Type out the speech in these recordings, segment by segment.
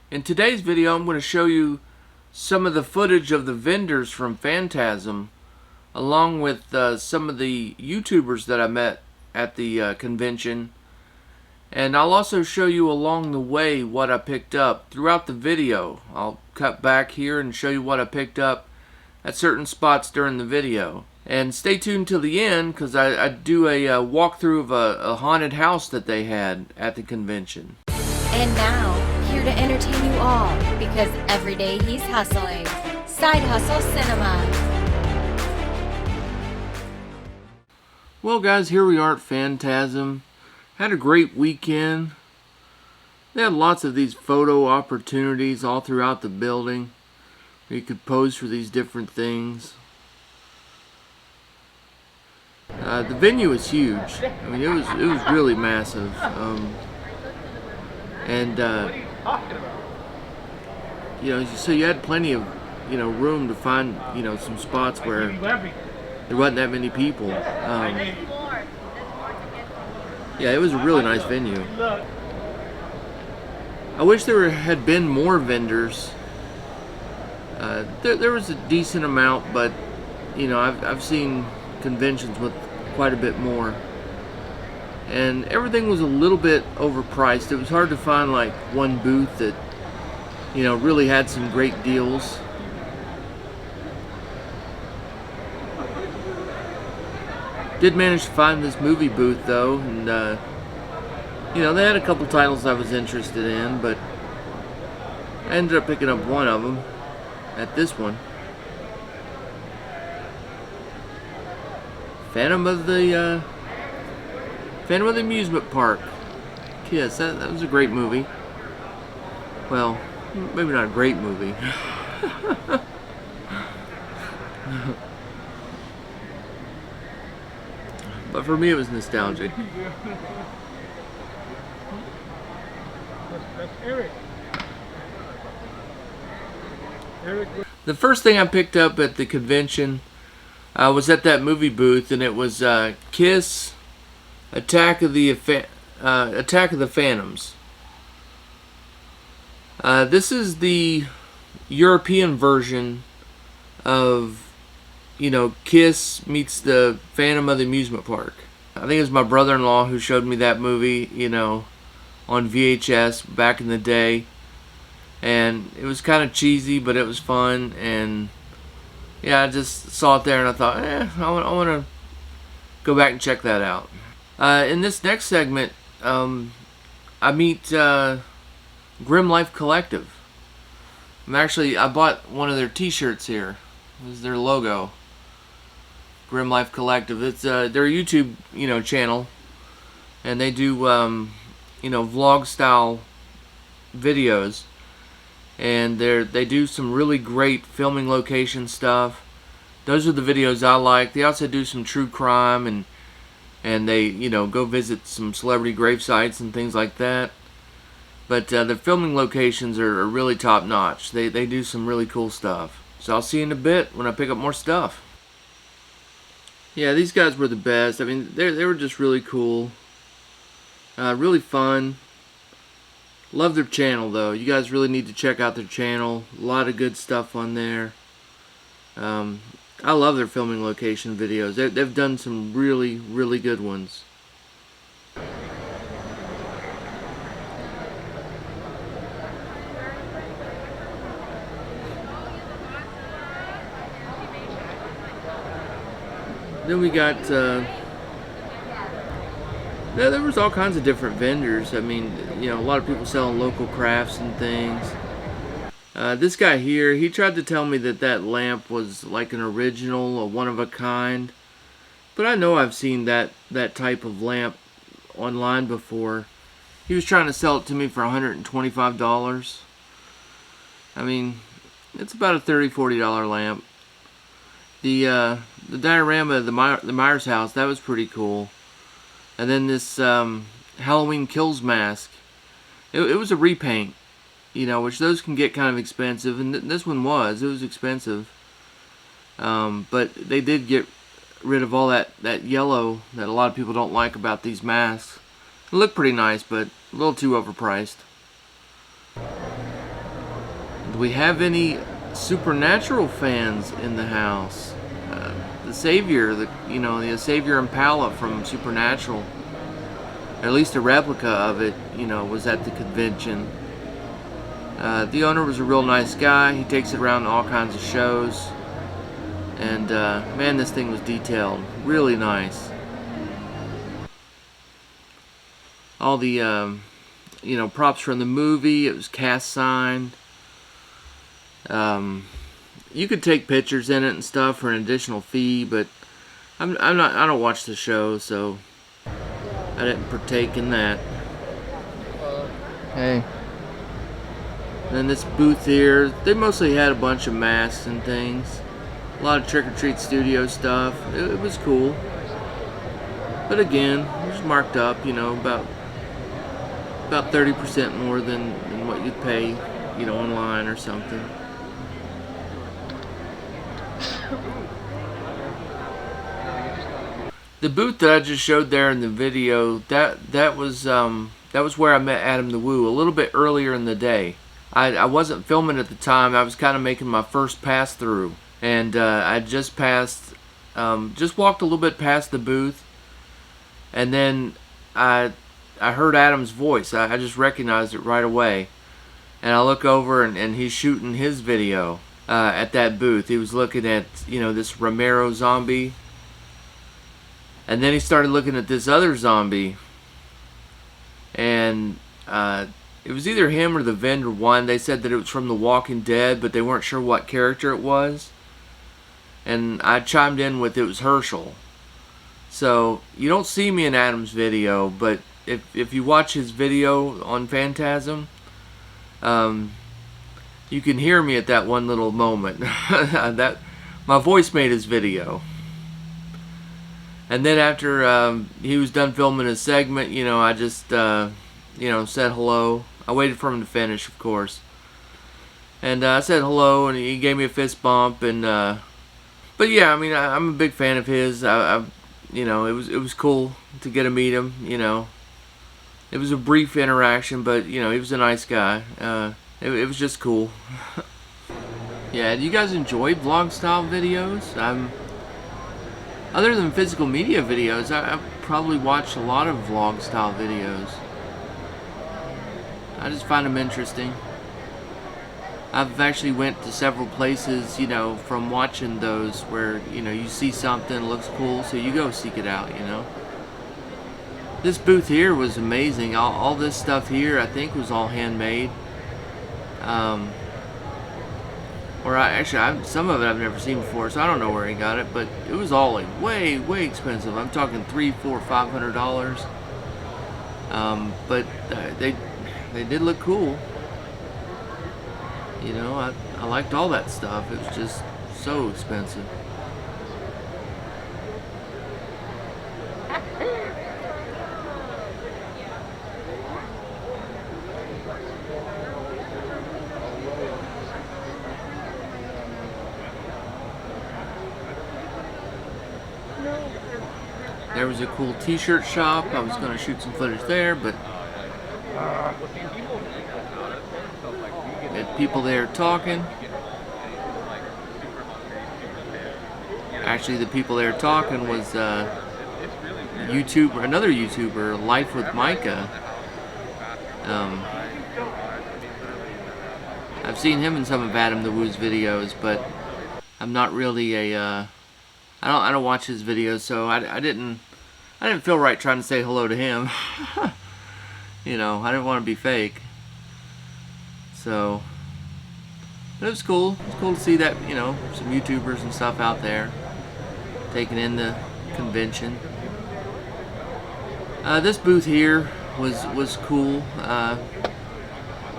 In today's video, I'm going to show you some of the footage of the vendors from FANTASM, along with some of the YouTubers that I met at the convention. And I'll also show you along the way what I picked up throughout the video. I'll cut back here and show you what I picked up at certain spots during the video. And stay tuned till the end, because I do a walkthrough of a haunted house that they had at the convention. And now, here to entertain you all, because every day he's hustling. Side Hustle Cinema. Well guys, here we are at FANTASM. Had a great weekend. They had lots of these photo opportunities all throughout the building, where you could pose for these different things. The venue was huge. I mean, it was really massive. You know, so you had plenty of, room to find, some spots where there wasn't that many people. Yeah, it was a really nice venue. I wish there had been more vendors. There was a decent amount, but I've seen conventions with quite a bit more, and everything was a little bit overpriced. It was hard to find like one booth that really had some great deals. Did manage to find this movie booth though, and they had a couple titles I was interested in, but I ended up picking up one of them at this one. Phantom of the Amusement Park. Kiss. That was a great movie. Well, maybe not a great movie. But for me, it was nostalgic. The first thing I picked up at the convention was at that movie booth, and it was Kiss, Attack of the Phantoms. This is the European version of, Kiss meets the Phantom of the Amusement Park. I think it was my brother-in-law who showed me that movie, on VHS back in the day. And it was kind of cheesy, but it was fun, and yeah, I just saw it there and I thought, I want to go back and check that out. In this next segment, I meet Grimm-Life Collective. I bought one of their t-shirts here. This is their logo. Grimm-Life Collective. It's their YouTube, channel, and they do, vlog style videos. And they do some really great filming location stuff. Those are the videos I like. They also do some true crime, and they go visit some celebrity grave sites and things like that. But the filming locations are really top notch. They do some really cool stuff. So I'll see you in a bit when I pick up more stuff. Yeah, these guys were the best. I mean, they were just really cool, really fun. Love their channel though. You guys really need to check out their channel. A lot of good stuff on there. I love their filming location videos. They've done some really, really good ones. Then we got there was all kinds of different vendors. I mean, a lot of people selling local crafts and things. This guy here, he tried to tell me that lamp was like an original, a one-of-a-kind. But I know I've seen that type of lamp online before. He was trying to sell it to me for $125. I mean, it's about a $30, $40 lamp. The diorama of the Myers house, that was pretty cool. And then this Halloween Kills mask. It was a repaint, which those can get kind of expensive. And this one was. It was expensive. But they did get rid of all that yellow that a lot of people don't like about these masks. It looked pretty nice, but a little too overpriced. Do we have any supernatural fans in the house? The Savior, the Savior Impala from Supernatural, at least a replica of it, was at the convention. The owner was a real nice guy. He takes it around to all kinds of shows. And man, this thing was detailed. Really nice. All the, props from the movie. It was cast signed. You could take pictures in it and stuff for an additional fee, but I don't watch the show, so I didn't partake in that. Hey. Then this booth here, they mostly had a bunch of masks and things. A lot of Trick or Treat Studio stuff. It was cool. But again, it was marked up, about 30% more than what you'd pay, online or something. The booth that I just showed there in the video, that was where I met Adam the Woo a little bit earlier in the day. I wasn't filming at the time. I was kind of making my first pass through, and I just walked a little bit past the booth, and then I heard Adam's voice. I just recognized it right away, and I look over and he's shooting his video at that booth. He was looking at this Romero zombie. And then he started looking at this other zombie, and it was either him or the vendor one. They said that it was from The Walking Dead, but they weren't sure what character it was. And I chimed in with it was Herschel. So you don't see me in Adam's video, but if you watch his video on Phantasm, you can hear me at that one little moment. That my voice made his video. And then after he was done filming his segment, I just, said hello. I waited for him to finish, of course. And I said hello, and he gave me a fist bump. And but yeah, I mean, I'm a big fan of his. It was cool to get to meet him. It was a brief interaction, but he was a nice guy. It was just cool. Yeah, do you guys enjoy vlog style videos? Other than physical media videos, I've probably watched a lot of vlog style videos. I just find them interesting. I've actually went to several places, from watching those where, you see something, it looks cool, so you go seek it out, This booth here was amazing. All this stuff here, I think, was all handmade. Some of it I've never seen before, so I don't know where he got it, but it was all like way, way expensive. I'm talking $300, $400, $500. But they did look cool. I liked all that stuff. It was just so expensive. There was a cool t-shirt shop. I was going to shoot some footage there, but had people there talking. Actually, the people there talking was another YouTuber, Life with Micah. I've seen him in some of Adam the Woo's videos, but I'm not really I don't watch his videos, so I didn't feel right trying to say hello to him. I didn't want to be fake. So, but it was cool. It was cool to see that, some YouTubers and stuff out there taking in the convention. This booth here was cool.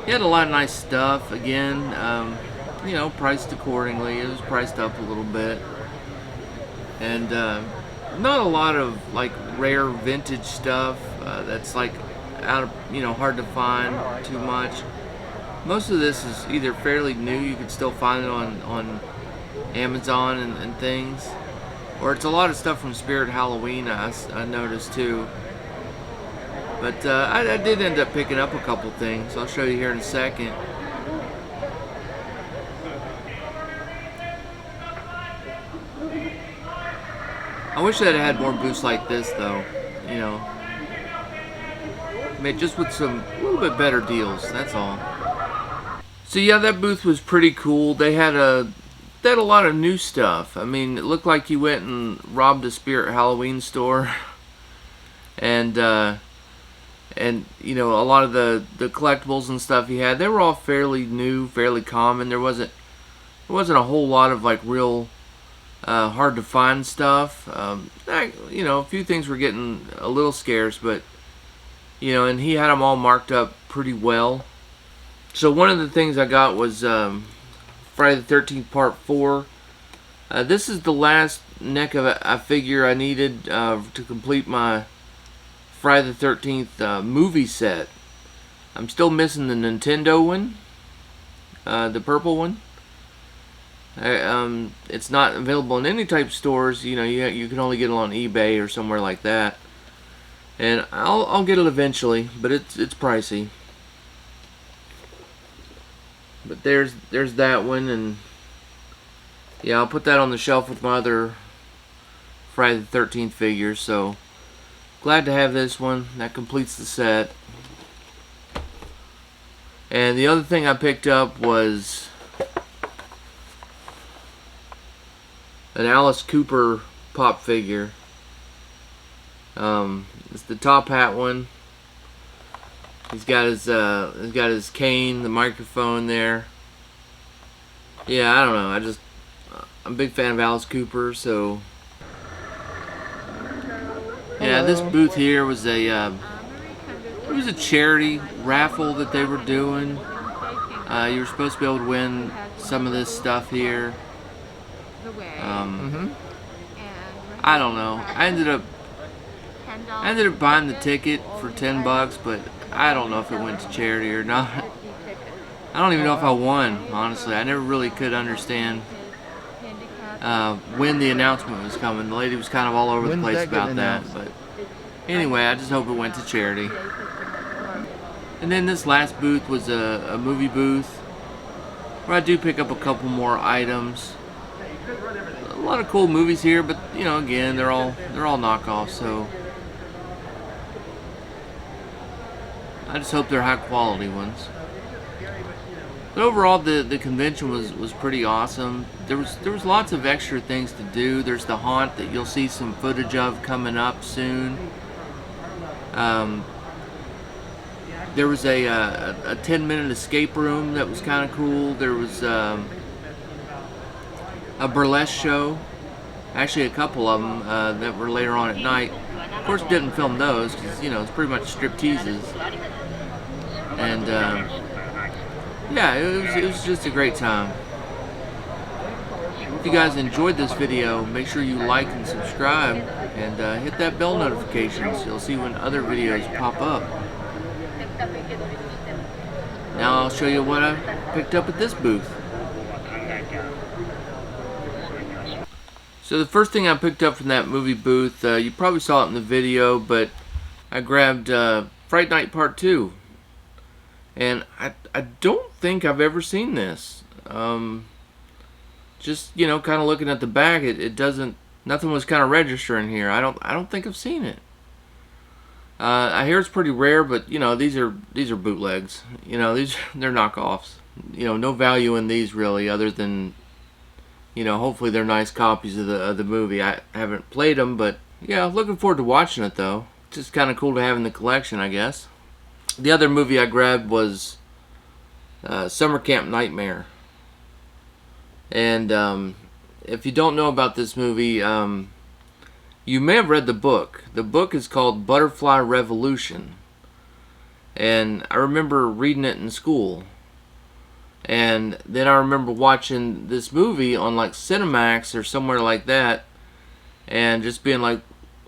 He had a lot of nice stuff. Again, priced accordingly. It was priced up a little bit. And not a lot of like rare vintage stuff that's like out of hard to find too much. Most of this is either fairly new, you can still find it on Amazon and things, or it's a lot of stuff from Spirit Halloween I noticed too. But I did end up picking up a couple things. I'll show you here in a second. I wish that it had more booths like this, though. You know, just with some a little bit better deals. That's all. So yeah, that booth was pretty cool. They had a lot of new stuff. I mean, it looked like you went and robbed a Spirit Halloween store, and you know, a lot of the collectibles and stuff he had, they were all fairly new, fairly common. There wasn't a whole lot of like real hard to find stuff. You know, a few things were getting a little scarce, but you know, and he had them all marked up pretty well. So one of the things I got was Friday the 13th Part 4. This is the last neck of a figure I needed to complete my Friday the 13th movie set. I'm still missing the Nintendo one, the purple one. It's not available in any type of stores. You know, you can only get it on eBay or somewhere like that. And I'll get it eventually, but it's pricey. But there's that one, and yeah, I'll put that on the shelf with my other Friday the 13th figures. So glad to have this one. That completes the set. And the other thing I picked up was an Alice Cooper pop figure. It's the top hat one. He's got his cane, the microphone there. Yeah, I don't know. I'm a big fan of Alice Cooper, so yeah. This booth here was it was a charity raffle that they were doing. You were supposed to be able to win some of this stuff here. I don't know. I ended up buying the ticket for $10, but I don't know if it went to charity or not. I don't even know if I won, honestly. I never really could understand when the announcement was coming. The lady was kind of all over the place about that. But anyway, I just hope it went to charity. And then this last booth was a movie booth where I do pick up a couple more items. A lot of cool movies here, but you know, again, they're all knockoffs, so I just hope they're high quality ones. But overall, the convention was pretty awesome. There was lots of extra things to do. There's the haunt that you'll see some footage of coming up soon. There was a 10-minute escape room that was kind of cool. There was a burlesque show. Actually, a couple of them that were later on at night. Of course, didn't film those because you know it's pretty much strip teases. And yeah, it was just a great time. If you guys enjoyed this video, make sure you like and subscribe, and hit that bell notification so you'll see when other videos pop up. Now I'll show you what I picked up at this booth. So the first thing I picked up from that movie booth, you probably saw it in the video, but I grabbed Fright Night Part 2. And I don't think I've ever seen this. Just, you know, kind of looking at the back, it doesn't, nothing was kind of registering here. I don't think I've seen it. I hear it's pretty rare, but you know, these are bootlegs. You know, they're knockoffs. You know, no value in these really, other than, you know, hopefully they're nice copies of the movie. I haven't played them, but yeah, looking forward to watching it though. It's just kind of cool to have in the collection, I guess. The other movie I grabbed was Summer Camp Nightmare. And if you don't know about this movie, you may have read the book. The book is called Butterfly Revolution. And I remember reading it in school. And then I remember watching this movie on like Cinemax or somewhere like that. And just being like,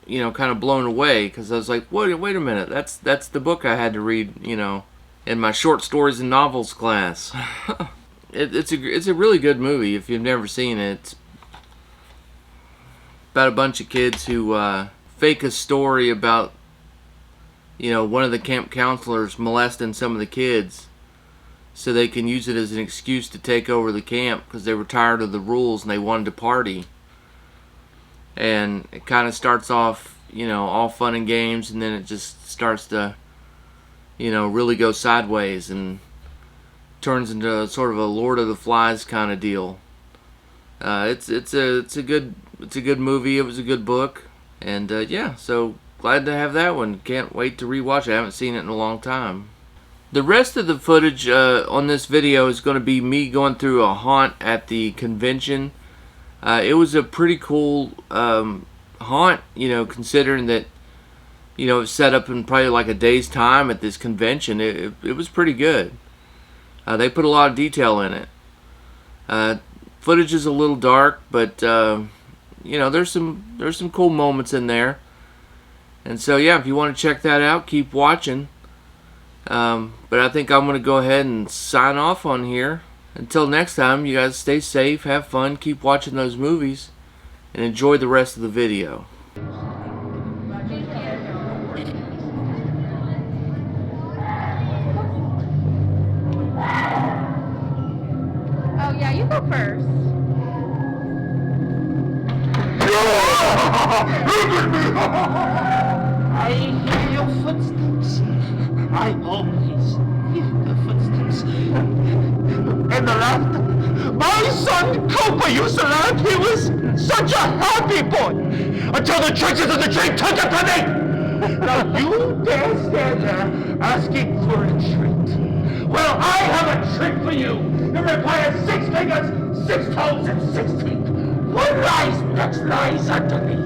you know, kind of blown away. Because I was like, wait a minute. That's the book I had to read, you know, in my short stories and novels class. It's a really good movie if you've never seen it. It's about a bunch of kids who fake a story about, you know, one of the camp counselors molesting some of the kids so they can use it as an excuse to take over the camp because they were tired of the rules and they wanted to party. and it kind of starts off, all fun and games, and then it just starts to, really go sideways and turns into sort of a Lord of the Flies kind of deal. It's a good movie. It was a good book, and yeah, so glad to have that one. Can't wait to rewatch it. I haven't seen it in a long time. The rest of the footage on this video is going to be me going through a haunt at the convention. It was a pretty cool haunt, considering that, it was set up in probably like a day's time at this convention. It was pretty good. They put a lot of detail in it. Footage is a little dark, but there's some cool moments in there. And so yeah, if you want to check that out, keep watching. But I think I'm going to go ahead and sign off on here. Until next time, you guys stay safe, have fun, keep watching those movies, and enjoy the rest of the video. Oh yeah, you go first. I hear your footsteps. I always hear the footsteps. And the laughter. My son Cooper used to laugh. He was such a happy boy. Until the tricksters of the dream took him from me. Now you dare stand there asking for a treat. Well, I have a trick for you. It requires 6 fingers, 6 toes, and 6 teeth. One lies, next lies underneath.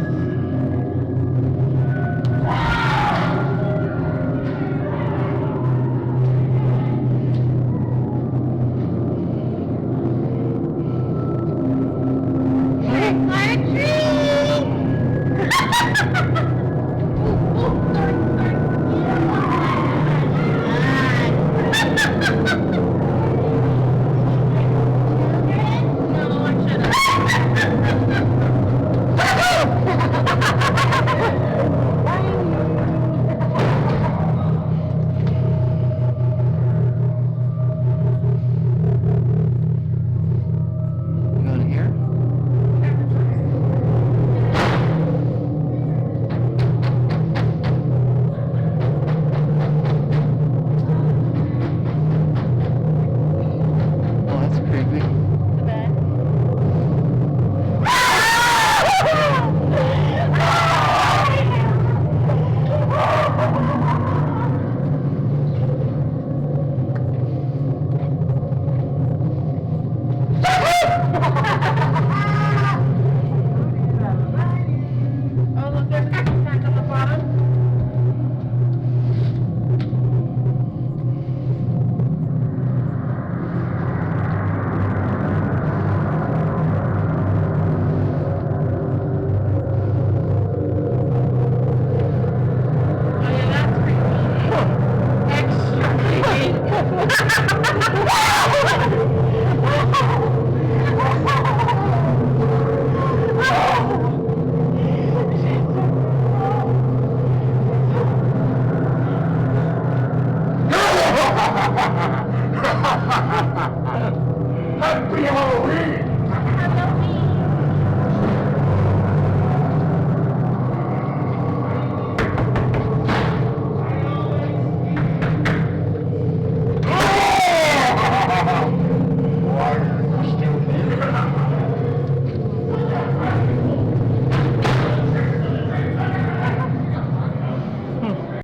Happy Halloween!